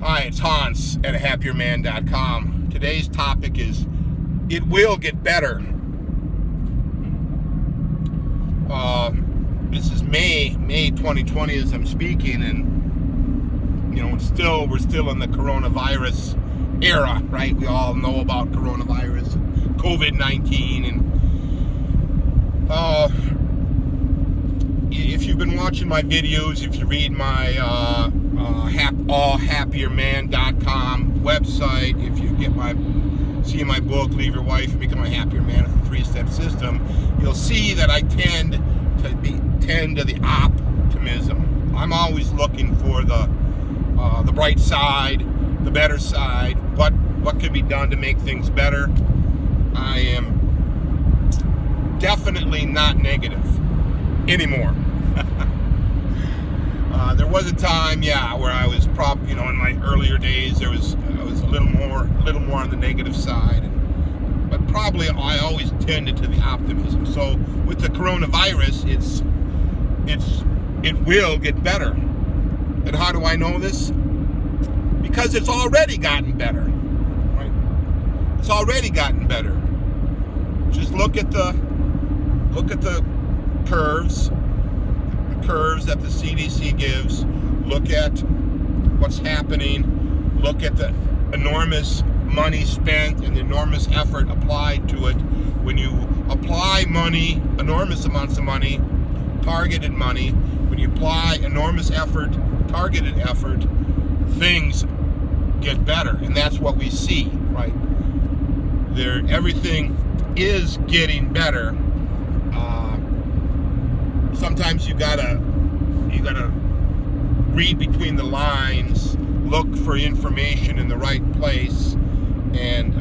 Hi, it's Hans at ahappierman.com. Today's topic is, it will get better. This is May 2020 as I'm speaking, and we're still in the coronavirus era, right? We all know about coronavirus, COVID-19, and if you've been watching my videos, if you read my allhappierman.com website, if you see my book, Leave Your Wife and Become a Happier Man with a 3-step system, you'll see that I tend to the optimism. I'm always looking for the bright side, the better side, what can be done to make things better. I am definitely not negative anymore. There was a time, where I was in my earlier days, I was a little more on the negative side, but probably I always tended to the optimism. So with the coronavirus, it will get better. And how do I know this? Because it's already gotten better, right? It's already gotten better. Just look at the curves that the CDC gives. Look at what's happening. Look at the enormous money spent and the enormous effort applied to it. When you apply money, enormous amounts of money, targeted money, when you apply enormous effort, targeted effort, things get better. And that's what we see, right? Everything is getting better. Sometimes you gotta read between the lines, look for information in the right place, and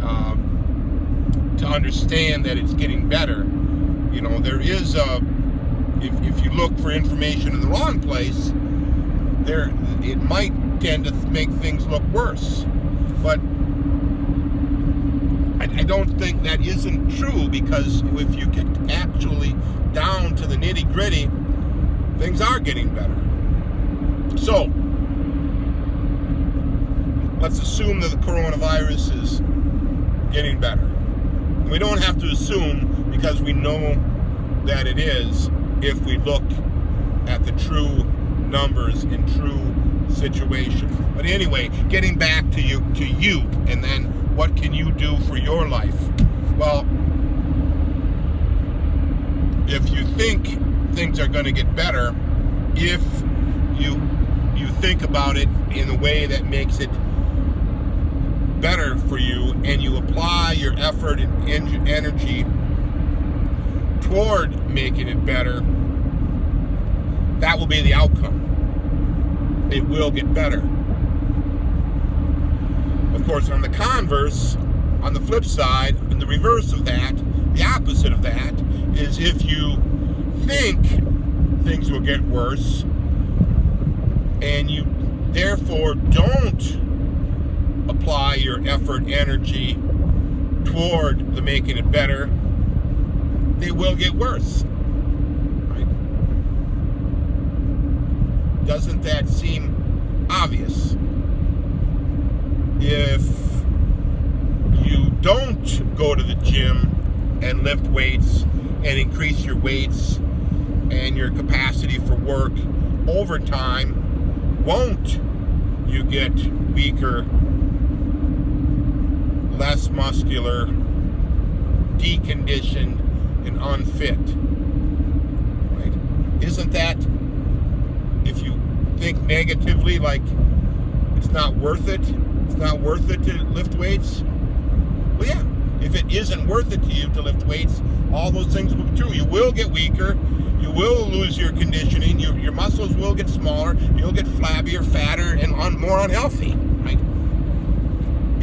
to understand that it's getting better. There is if you look for information in the wrong place, it might tend to make things look worse. But I don't think that isn't true, because if you get actually down to the nitty-gritty, things are getting better. So, let's assume that the coronavirus is getting better. We don't have to assume, because we know that it is, if we look at the true numbers and true situation. But anyway, getting back to you, and then what can you do for your life? Well, if you think things are going to get better, if you think about it in a way that makes it better for you, and you apply your effort and energy toward making it better, that will be the outcome. It will get better. Of course, on the converse, on the flip side, and the reverse of that, the opposite of that, is if you think things will get worse, and you therefore don't apply your effort, energy toward the making it better, they will get worse. Right? Doesn't that seem obvious? If you don't go to the gym and lift weights and increase your weights and your capacity for work over time, won't you get weaker, less muscular, deconditioned, and unfit? Right? Isn't that, if you think negatively, like it's not worth it to lift weights? Well, yeah, if it isn't worth it to you to lift weights, all those things will be true. You will get weaker, you will lose your conditioning, your muscles will get smaller, you'll get flabbier, fatter, and more unhealthy, right?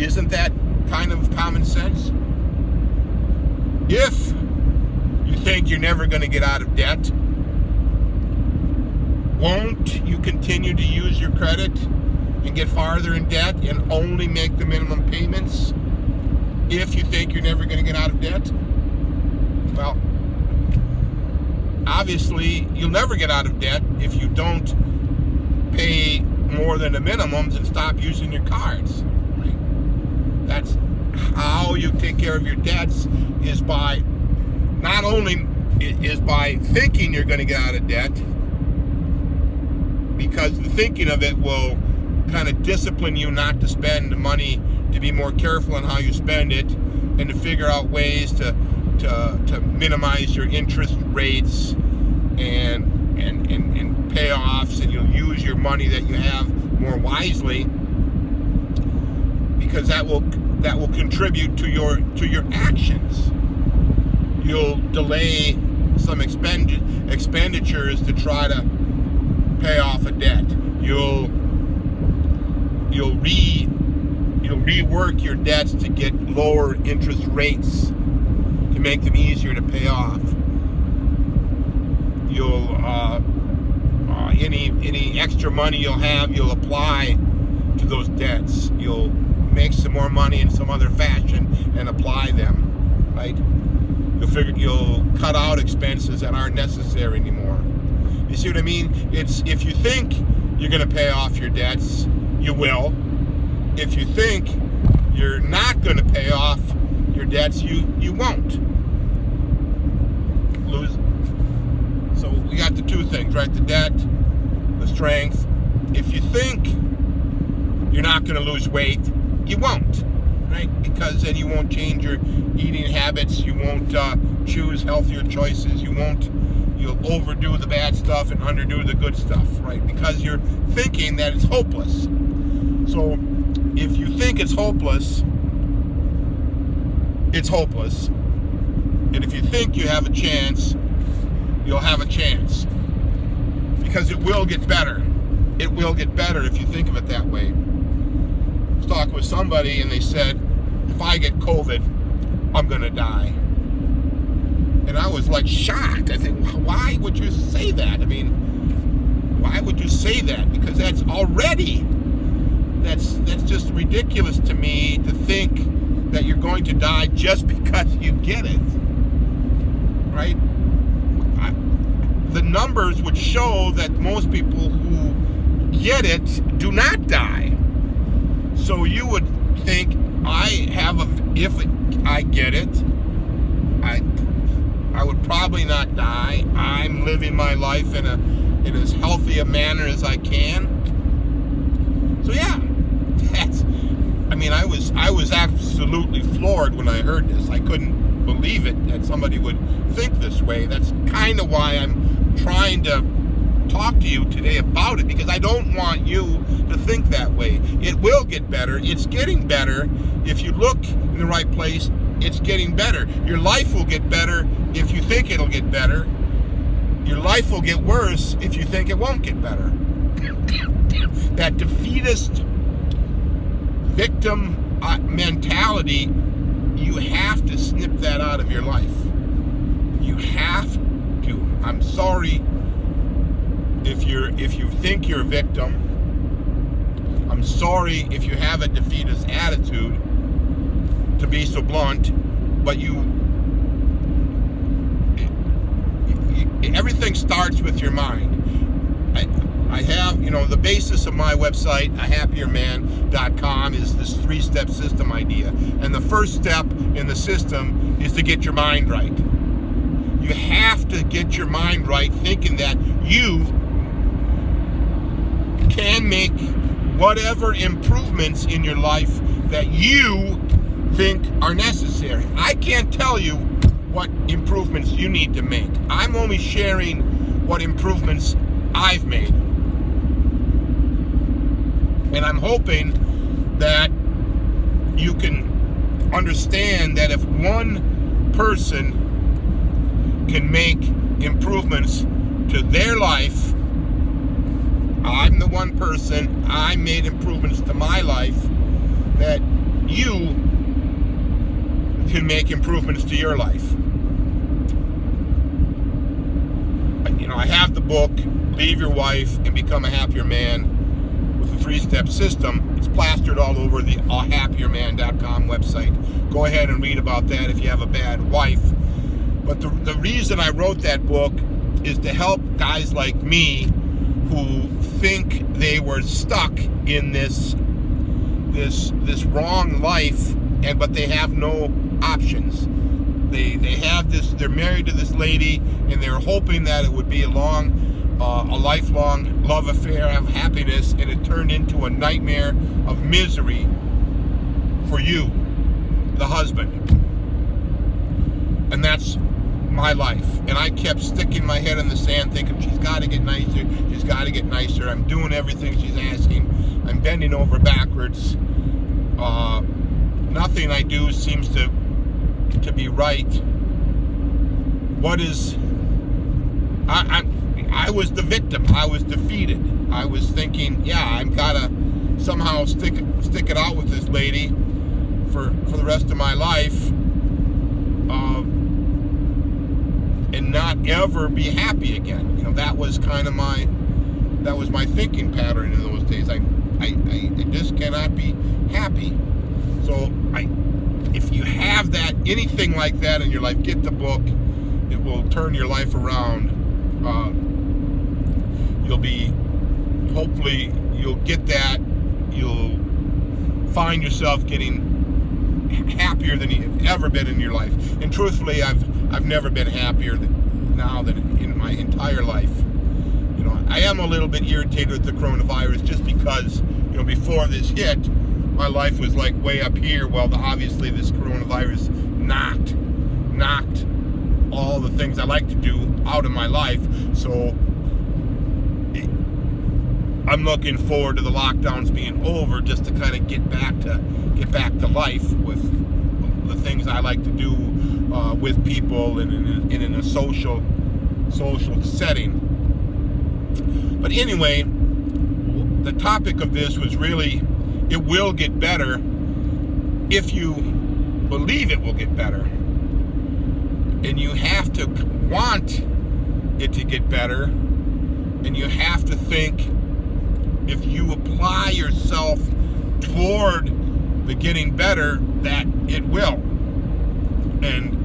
Isn't that kind of common sense? If you think you're never going to get out of debt, won't you continue to use your credit and get farther in debt and only make the minimum payments if you think you're never going to get out of debt? Well, obviously, you'll never get out of debt if you don't pay more than the minimums and stop using your cards. Right? That's how you take care of your debts, is by not only is by thinking you're going to get out of debt, because the thinking of it will kind of discipline you not to spend the money, to be more careful on how you spend it, and to figure out ways to minimize your interest rates and payoffs, and you'll use your money that you have more wisely, because that will contribute to your actions. You'll delay some expenditures to try to pay off a debt. You'll rework your debts to get lower interest rates to make them easier to pay off. You'll any extra money you'll have, you'll apply to those debts. You'll make some more money in some other fashion and apply them, right? You'll cut out expenses that aren't necessary anymore. You see what I mean? It's, if you think you're going to pay off your debts, you will. If you think you're not going to pay off your debts, you won't. So we got the two things, right? The debt, the strength. If you think you're not going to lose weight, you won't, right? Because then you won't change your eating habits. You won't choose healthier choices. You'll overdo the bad stuff and underdo the good stuff, right? Because you're thinking that it's hopeless. So if you think it's hopeless, it's hopeless. And if you think you have a chance, you'll have a chance. Because it will get better. It will get better if you think of it that way. I was talking with somebody and they said, if I get COVID, I'm going to die. And I was like shocked. I think, why would you say that? I mean, why would you say that? Because that's just ridiculous to me, to think that you're going to die just because you get it. Right? The numbers would show that most people who get it do not die. So you would think, if I get it, I would probably not die. I'm living my life in as healthy a manner as I can. So yeah, I was absolutely floored when I heard this. I couldn't believe it that somebody would think this way. That's kind of why I'm trying to talk to you today about it, because I don't want you to think that way. It will get better. It's getting better. If you look in the right place, it's getting better. Your life will get better if you think it'll get better. Your life will get worse if you think it won't get better. That defeatist victim mentality, you have to snip that out of your life. You have to. I'm sorry if you think you're a victim. I'm sorry if you have a defeatist attitude, to be so blunt, but everything starts with your mind. I have, the basis of my website, ahappierman.com, is this 3-step system idea. And the first step in the system is to get your mind right. You have to get your mind right, thinking that you can make whatever improvements in your life that you think are necessary. I can't tell you what improvements you need to make. I'm only sharing what improvements I've made. And I'm hoping that you can understand that if one person can make improvements to their life, I'm the one person, I made improvements to my life, that you can make improvements to your life. I have the book, Leave Your Wife and Become a Happier Man, with the 3-step system. It's plastered all over the ahappierman.com website. Go ahead and read about that if you have a bad wife. But the reason I wrote that book is to help guys like me who think they were stuck in this wrong life, but they have no options. They have this. They're married to this lady, and they're hoping that it would be a lifelong love affair of happiness, and it turned into a nightmare of misery for you, the husband. And that's my life. And I kept sticking my head in the sand thinking, she's got to get nicer, she's got to get nicer. I'm doing everything she's asking. I'm bending over backwards. Nothing I do seems to be right. What is... I was the victim. I was defeated. I was thinking, yeah, I've got to somehow stick it out with this lady for the rest of my life, and not ever be happy again. That was kind of my thinking pattern in those days. I just cannot be happy. So if you have anything like that in your life, get the book. It will turn your life around. Hopefully you'll get that. You'll find yourself getting happier than you've ever been in your life. And truthfully, I've never been happier now than in my entire life. I am a little bit irritated with the coronavirus just because, before this hit, my life was like way up here. Well, obviously this coronavirus knocked all the things I like to do out of my life. So I'm looking forward to the lockdowns being over, just to kind of get back to life with the things I like to do with people and in a social setting. But anyway, the topic of this was really, it will get better if you believe it will get better. And you have to want it to get better, and you have to think, if you apply yourself toward the getting better, that it will. And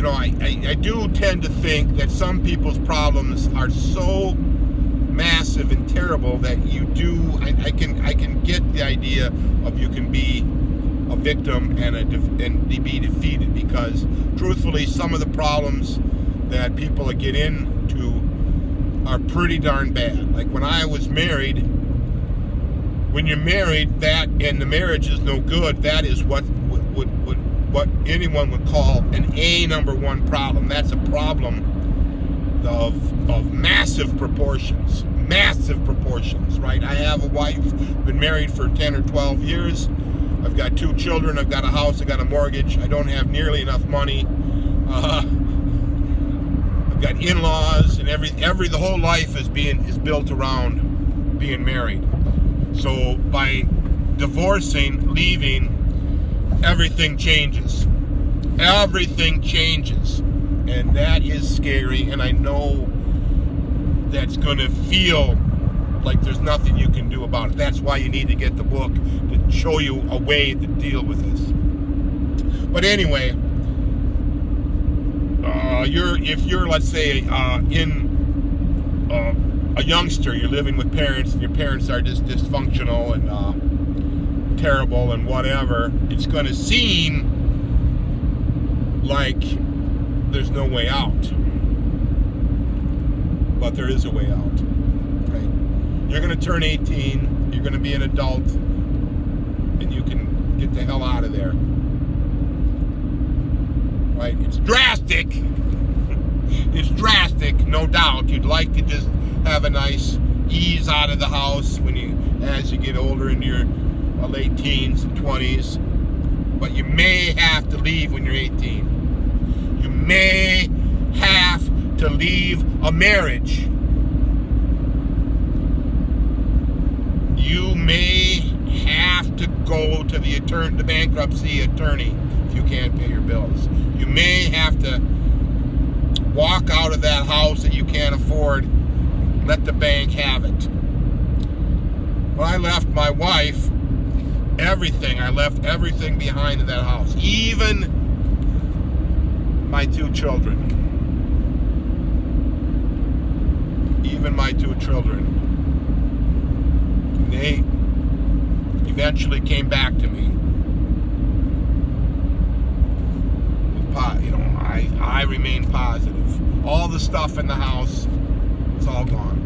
I do tend to think that some people's problems are so massive and terrible that I can get the idea of you can be a victim and be defeated, because truthfully some of the problems that people get into are pretty darn bad. Like when I was married, when you're married, that and the marriage is no good, that is what anyone would call an number one problem. That's a problem of massive proportions, right? I have a wife, been married for 10 or 12 years. I've got 2 children, I've got a house, I've got a mortgage. I don't have nearly enough money. I've got in-laws, and the whole life is built around being married. So by divorcing, leaving, everything changes. Everything changes. And that is scary, and I know that's going to feel like there's nothing you can do about it. That's why you need to get the book, to show you a way to deal with this. But anyway, if you're, let's say, a youngster, you're living with parents, and your parents are just dysfunctional and terrible and whatever, it's going to seem like there's no way out. But there is a way out. Right? You're going to turn 18, you're going to be an adult, and you can get the hell out of there. Right? It's drastic. It's drastic, no doubt. You'd like to just have a nice ease out of the house as you get older into your late teens and 20s. But you may have to leave when you're 18. You may have to leave a marriage. You may have to go to the bankruptcy attorney if you can't pay your bills. You may have to walk out of that house that you can't afford, let the bank have it. When I left my wife, I left everything behind in that house, even my 2 children. even my 2 children. They eventually came back to me. I remain positive. All the stuff in the house, it's all gone.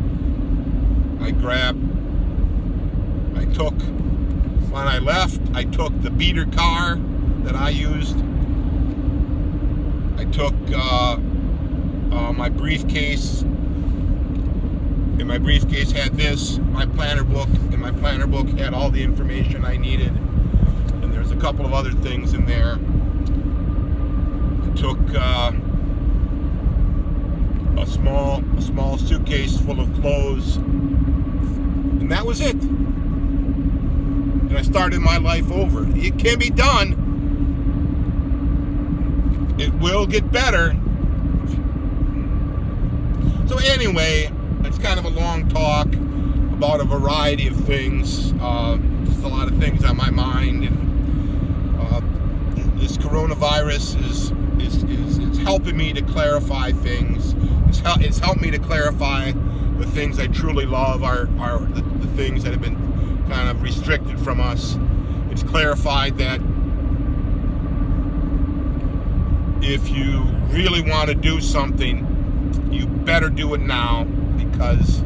When I left, I took the beater car that I used. I took my briefcase. And my briefcase had my planner book, and my planner book had all the information I needed. And there's a couple of other things in there. I took a small suitcase full of clothes, and that was it. And I started my life over. It can be done. It will get better. So anyway, it's kind of a long talk about a variety of things. Just a lot of things on my mind, and this coronavirus is helping me to clarify things. It's helped me to clarify the things I truly love are the things that have been kind of restricted from us. It's clarified that if you really want to do something, you better do it now, because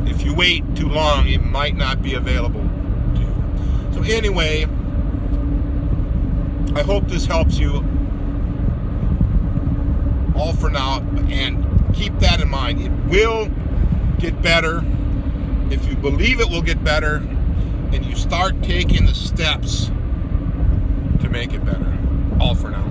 if you wait too long, it might not be available to you. So anyway, I hope this helps you all for now, and keep that in mind. It will get better if you believe it will get better and you start taking the steps to make it better. All for now.